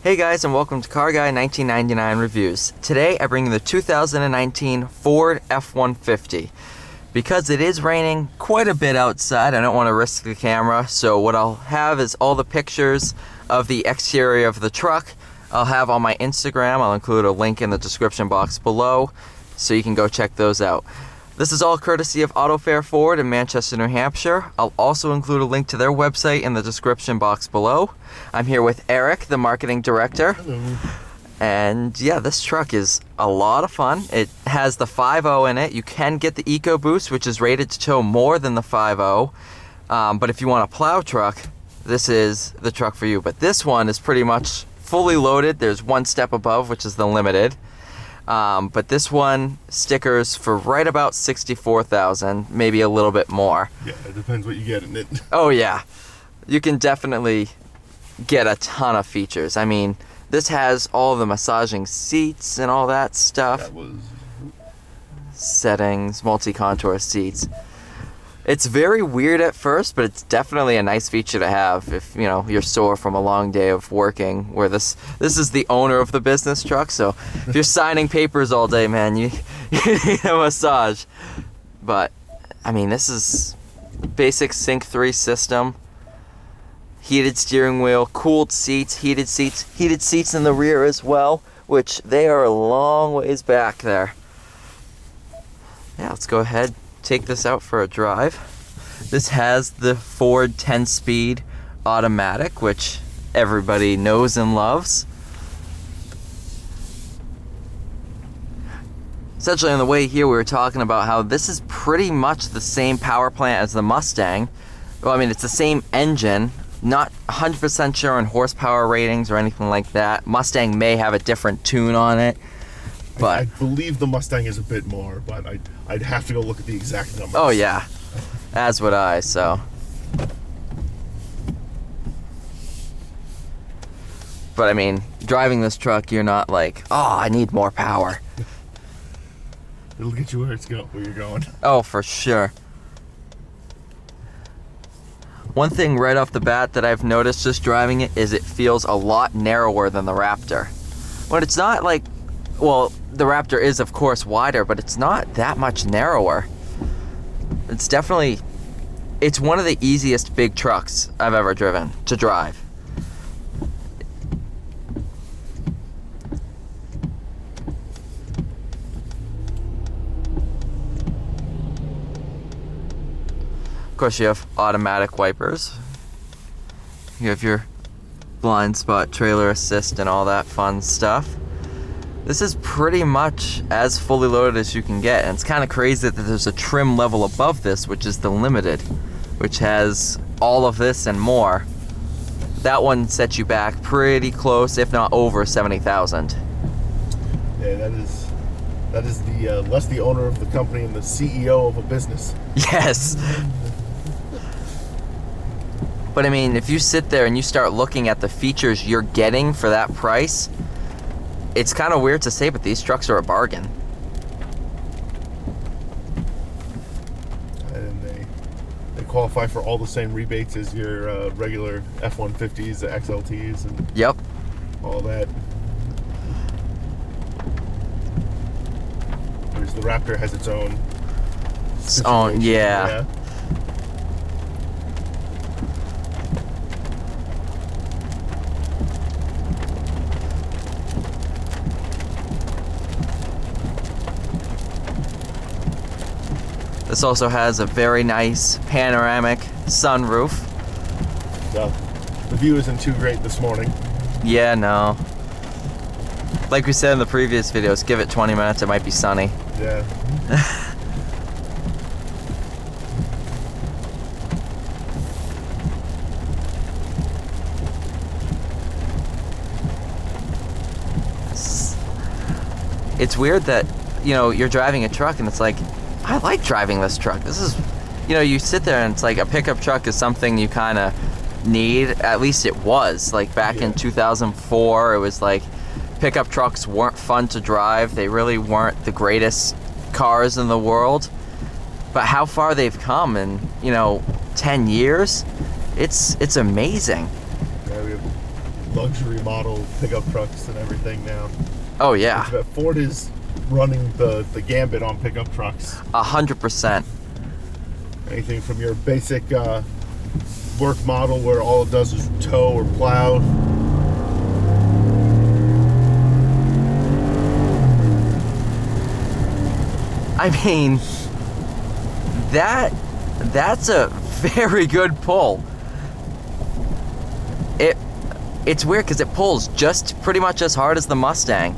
Hey guys, and welcome to Car Guy 1999 Reviews. Today I bring you the 2019 Ford F150. Because it is raining quite a bit outside, I don't want to risk the camera, so what I'll have is all the pictures of the exterior of the truck. I'll have on my Instagram. I'll include a link in the description box below, so you can go check those out. This is all courtesy of Auto Fair Ford in Manchester, New Hampshire. I'll also include a link to their website in the description box below. I'm here with Eric, the marketing director. Hello. And yeah, this truck is a lot of fun. It has the 5.0 in it. You can get the EcoBoost, which is rated to tow more than the 5.0. But if you want a plow truck, this is the truck for you. But this one is pretty much fully loaded. There's one step above, which is the Limited. But this one stickers for right about $64,000, maybe a little bit more. Yeah, it depends what you get in it. Oh yeah, you can definitely get a ton of features. I mean, this has all the massaging seats and all that stuff. That was... Settings, multi-contour seats. It's very weird at first, but it's definitely a nice feature to have if, you know, you're sore from a long day of working, where this is the owner of the business truck, so if you're signing papers all day, man, you need a massage. But, I mean, this is basic Sync 3 system. Heated steering wheel, cooled seats, heated seats in the rear as well, which they are a long ways back there. Yeah, let's go ahead, take this out for a drive. This has the Ford 10-speed automatic, which everybody knows and loves. Essentially, on the way here, we were talking about how this is pretty much the same power plant as the Mustang. Well, I mean, it's the same engine. Not 100% sure on horsepower ratings or anything like that. Mustang may have a different tune on it, but I believe the Mustang is a bit more, but I'd have to go look at the exact numbers. oh yeah, as would I, so. But I mean, driving this truck, you're not like, oh, I need more power. It'll get you where you're going. Oh, for sure. One thing right off the bat that I've noticed just driving it is it feels a lot narrower than the Raptor. But it's not like, well, the Raptor is of course wider, but it's not that much narrower. It's definitely, it's one of the easiest big trucks I've ever driven to drive. Of course, you have automatic wipers. You have your blind spot, trailer assist, and all that fun stuff. This is pretty much as fully loaded as you can get, and it's kind of crazy that there's a trim level above this, which is the Limited, which has all of this and more. That one sets you back pretty close, if not over $70,000. Yeah, that is the less the owner of the company and the CEO of a business. Yes. But I mean, if you sit there and you start looking at the features you're getting for that price, it's kind of weird to say, but these trucks are a bargain. And they qualify for all the same rebates as your regular F150s, the XLTs, and Yep. all that. Whereas the Raptor has its own situation. Yeah. This also has a very nice panoramic sunroof. The view isn't too great this morning. Yeah, no. Like we said in the previous videos, give it 20 minutes, it might be sunny. Yeah. It's weird that, you know, you're driving a truck and it's like, I like driving this truck. This is, you know, you sit there and it's like a pickup truck is something you kind of need. At least it was. Like back in 2004, it was like pickup trucks weren't fun to drive. They really weren't the greatest cars in the world. But how far they've come in, you know, 10 years, it's amazing. Yeah, luxury model pickup trucks and everything now. Oh yeah, But Ford is running the gambit on pickup trucks. 100%. Anything from your basic work model where all it does is tow or plow. I mean, that's a very good pull. It's weird because it pulls just pretty much as hard as the Mustang.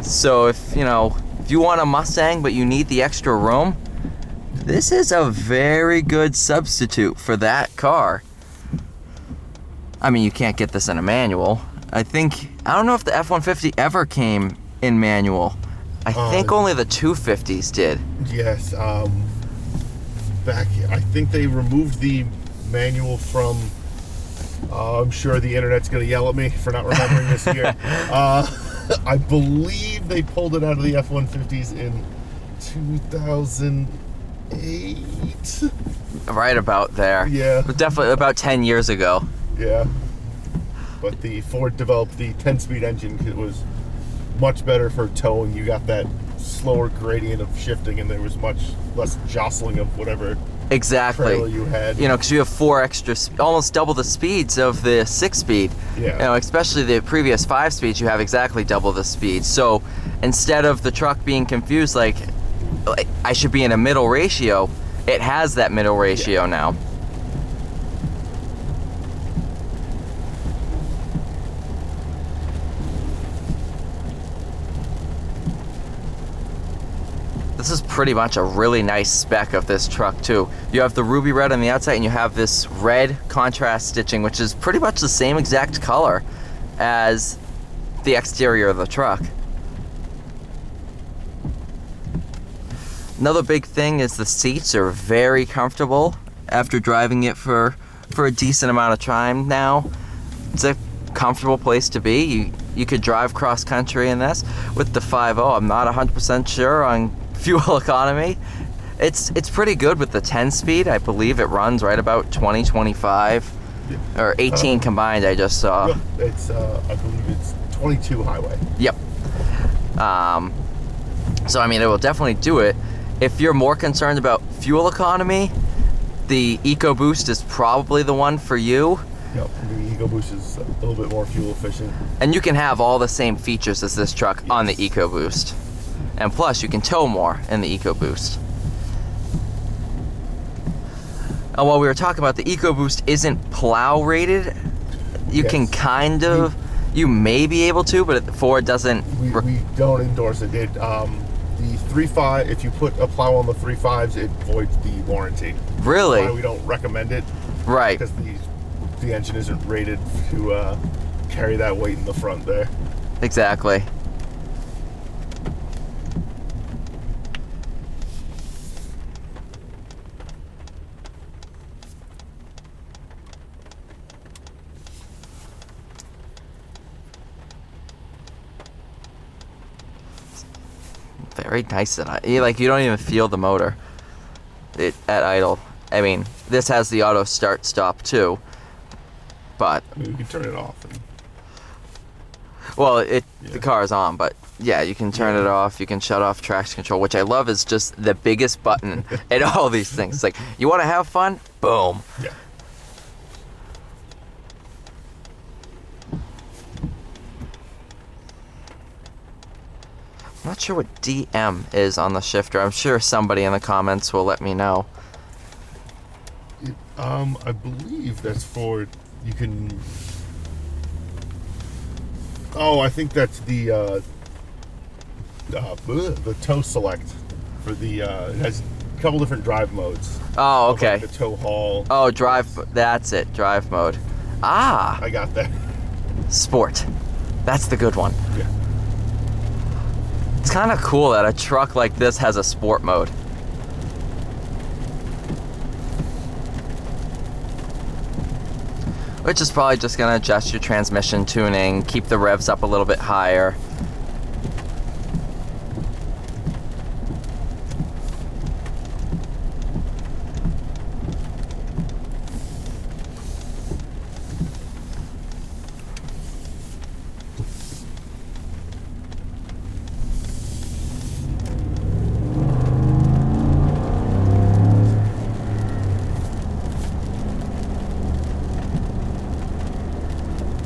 So if you want a Mustang but you need the extra room, this is a very good substitute for that car. I mean, you can't get this in a manual. I don't know if the F-150 ever came in manual. I think only the 250s did. Yes. I think they removed the manual from. I'm sure the internet's going to yell at me for not remembering this year. I believe they pulled it out of the F-150s in 2008. Right about there. Yeah. But definitely about 10 years ago. Yeah. But the Ford developed the 10-speed engine because it was much better for towing. You got that slower gradient of shifting, and there was much less jostling of whatever Exactly. trailer you had. Because you have 4 extra, almost double the speeds of the 6-speed. Yeah. Especially the previous 5 speeds, you have exactly double the speed. So instead of the truck being confused, like I should be in a middle ratio, it has that middle ratio now. This is pretty much a really nice spec of this truck too. You have the ruby red on the outside and you have this red contrast stitching, which is pretty much the same exact color as the exterior of the truck. Another big thing is the seats are very comfortable after driving it for a decent amount of time now. It's a comfortable place to be. You could drive cross country in this. With the 5.0, I'm not 100% sure on fuel economy. It's pretty good with the 10-speed. I believe it runs right about 20, 25, or 18 combined. I just saw. It's I believe it's 22 highway. Yep. So I mean, it will definitely do it. If you're more concerned about fuel economy, the EcoBoost is probably the one for you. Yep, the EcoBoost is a little bit more fuel efficient. And you can have all the same features as this truck on the EcoBoost. And plus, you can tow more in the EcoBoost. And while we were talking about the EcoBoost isn't plow rated, you can kind of, you may be able to, but Ford doesn't. We don't endorse it. The 3.5, if you put a plow on the 3.5s, it voids the warranty. Really? That's why we don't recommend it. Right. Because the engine isn't rated to carry that weight in the front there. Exactly. Very nice at you don't even feel the motor at idle. I mean, this has the auto start stop too, but I mean, you can turn it off. well, the car is on, but yeah, you can turn it off. You can shut off traction control, which I love is just the biggest button in all these things. It's like, you want to have fun? Boom. Yeah. I'm not sure what DM is on the shifter. I'm sure somebody in the comments will let me know. I believe that's for, you can, I think that's the tow select for the, it has a couple different drive modes. Oh, okay. Like the tow haul. Oh, drive, that's it, drive mode. Ah, I got that. sport. That's the good one. Yeah. It's kind of cool that a truck like this has a sport mode. Which is probably just going to adjust your transmission tuning, keep the revs up a little bit higher.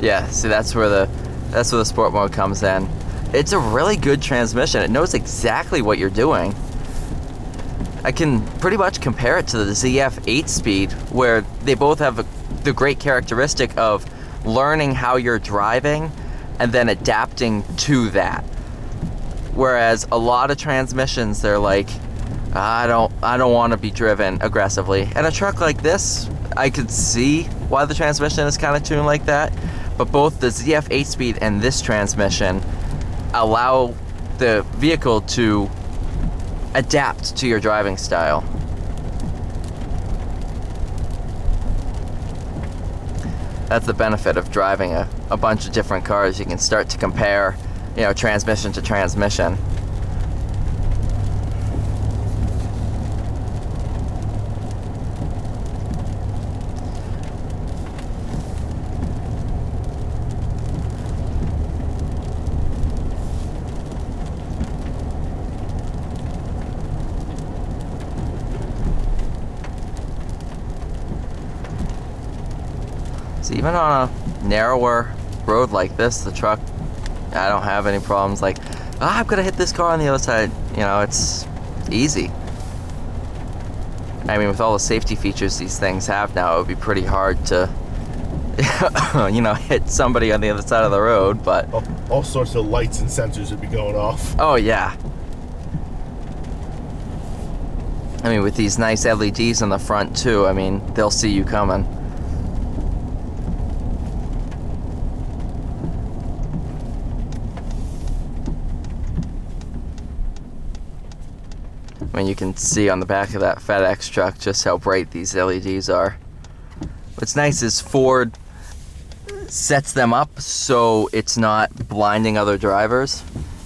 Yeah, see, that's where the sport mode comes in. It's a really good transmission. It knows exactly what you're doing. I can pretty much compare it to the ZF 8-speed, where they both have the great characteristic of learning how you're driving and then adapting to that. Whereas a lot of transmissions, they're like, I don't want to be driven aggressively. And a truck like this, I could see why the transmission is kind of tuned like that. But both the ZF 8-speed and this transmission allow the vehicle to adapt to your driving style. That's the benefit of driving a bunch of different cars. You can start to compare, transmission to transmission. So even on a narrower road like this, the truck, I don't have any problems like, I'm gonna hit this car on the other side. It's easy. I mean, with all the safety features these things have now, it would be pretty hard to, hit somebody on the other side of the road, but... All sorts of lights and sensors would be going off. Oh, yeah. I mean, with these nice LEDs on the front, too, I mean, they'll see you coming. I mean, you can see on the back of that FedEx truck just how bright these LEDs are. What's nice is Ford sets them up so it's not blinding other drivers.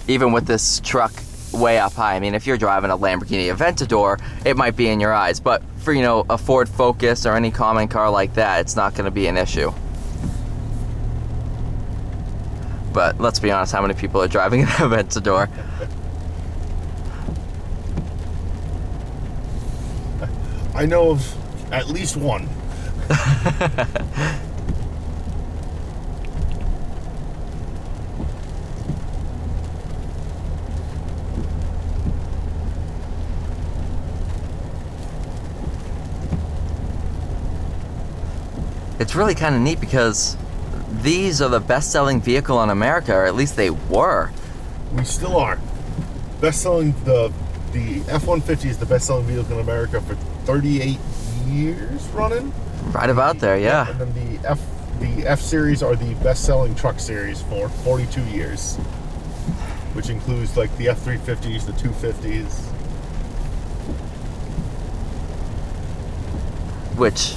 Even with this truck way up high. I mean, if you're driving a Lamborghini Aventador, it might be in your eyes. But for, a Ford Focus or any common car like that, it's not going to be an issue. But let's be honest, how many people are driving an Aventador? I know of at least one. It's really kind of neat because these are the best-selling vehicle in America, or at least they were. We still are. Best-selling, the F-150 is the best-selling vehicle in America for 38 years running. Right about there, yeah. And then the F-Series are the best-selling truck series for 42 years, which includes like the F-350s, the 250s. Which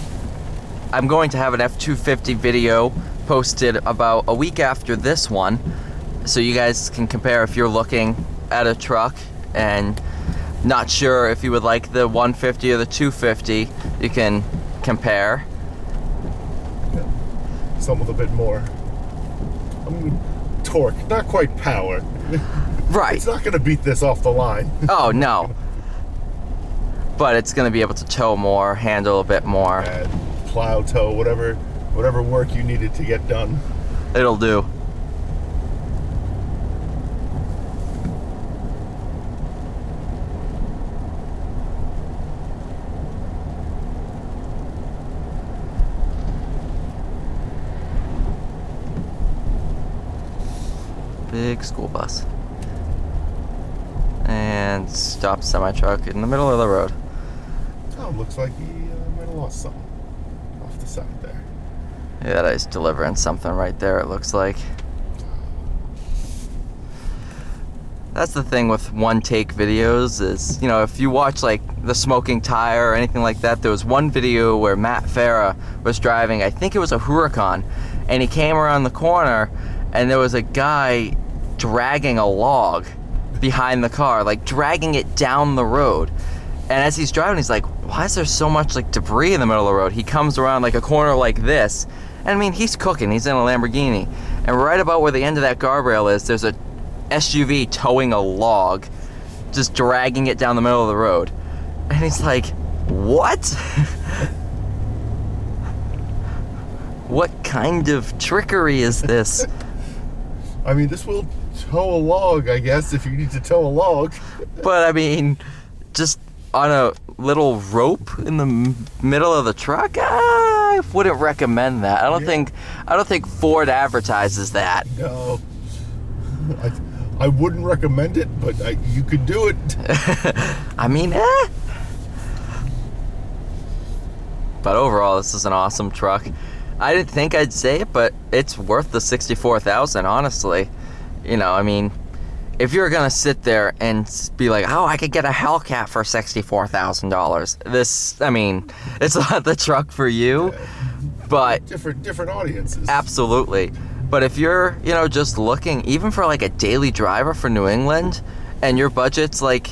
I'm going to have an F-250 video posted about a week after this one, so you guys can compare if you're looking at a truck and not sure if you would like the 150 or the 250, you can compare. Some with a bit more torque, not quite power. Right. It's not going to beat this off the line. Oh, no. But it's going to be able to tow more, handle a bit more. Plow, tow, whatever work you needed to get done. It'll do. Big school bus. And stop semi-truck in the middle of the road. Oh, looks like he might have lost something off the side there. Yeah, that is delivering something right there, it looks like. That's the thing with one-take videos is, if you watch like the smoking tire or anything like that, there was one video where Matt Farah was driving, I think it was a Huracan, and he came around the corner and there was a guy dragging a log behind the car, like dragging it down the road. And as he's driving, he's like, why is there so much like debris in the middle of the road? He comes around like a corner like this, and I mean, he's cooking, he's in a Lamborghini, and right about where the end of that guardrail is, there's a SUV towing a log, just dragging it down the middle of the road. And he's like, what? What kind of trickery is this? I mean, this will tow a log, I guess, if you need to tow a log. But I mean, just on a little rope in the middle of the truck, I wouldn't recommend that. I don't think Ford advertises that. No, I wouldn't recommend it, but you could do it. I mean, But overall, this is an awesome truck. I didn't think I'd say it, but it's worth the $64,000, honestly. You know, I mean, if you're gonna sit there and be like, oh, I could get a Hellcat for $64,000, this, I mean, it's not the truck for you, but different audiences. Absolutely. But if you're, you know, just looking, even for like a daily driver for New England, and your budget's like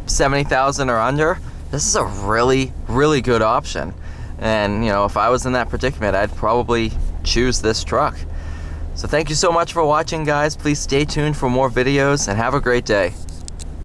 $70,000 or under, this is a really, really good option. And, you know, if I was in that predicament, I'd probably choose this truck. So thank you so much for watching, guys. Please stay tuned for more videos and have a great day.